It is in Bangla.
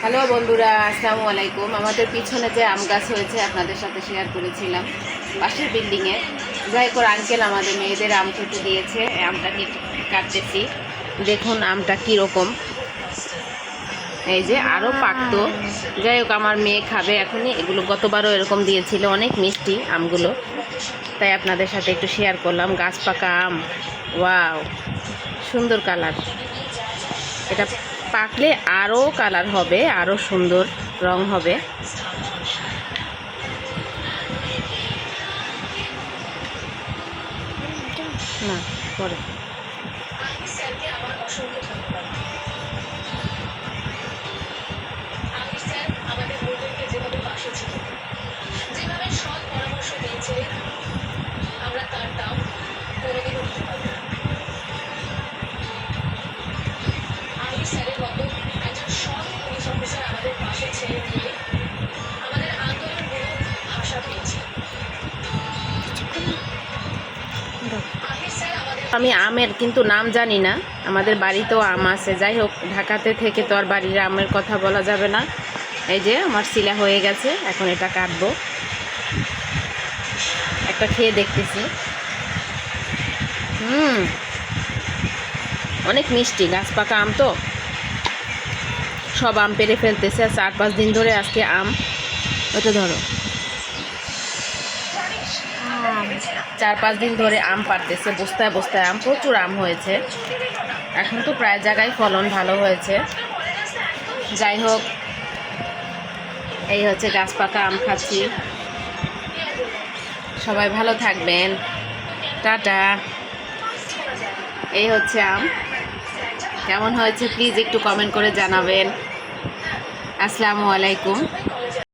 হ্যালো বন্ধুরা, আসসালামু আলাইকুম। আমাদের পিছনে যে আম গাছ হয়েছে আপনাদের সাথে শেয়ার করেছিলাম, পাশের বিল্ডিংয়ে। যাই করে আঙ্কেল আমাদের মেয়েদের আম খেতে দিয়েছে, এই আমটা কাটতেছি। দেখুন আমটা কীরকম, এই যে আরও পাকতো। যাই হোক, আমার মেয়ে খাবে এখনই। এগুলো গতবারও এরকম দিয়েছিল, অনেক মিষ্টি আমগুলো, তাই আপনাদের সাথে একটু শেয়ার করলাম। গাছ পাকা আম, ওয়াও, সুন্দর কালার। এটা পাকলে আরও কালার হবে, আরও সুন্দর রং হবে। না পরে আমি আমের কিন্তু নাম জানি না, আমাদের বাড়িতেও আম আছে। যাই হোক, ঢাকাতে থেকে তো আর বাড়ির আমের কথা বলা যাবে না। এই যে আমার শিলা হয়ে গেছে, এখন এটা কাটবো। একটা খেয়ে দেখতেছি। অনেক মিষ্টি, গাছ পাকা আম তো, সব আম পেরে ফেলতেছে। 4-5 দিন ধরে আজকে আম, ওটা ধরো, 4-5 দিন ধরে আম পাড়তেছে, বস্তায় বস্তায় আম, প্রচুর আম হয়েছে। এখন তো প্রায় জায়গায় ফলন ভালো হয়েছে। যাই হোক, এই হচ্ছে গাছ পাকা আম খাচ্ছি। সবাই ভালো থাকবেন, টাটা। এই হচ্ছে আম, কেমন হয়েছে প্লিজ একটু কমেন্ট করে জানাবেন। আসসালামু আলাইকুম।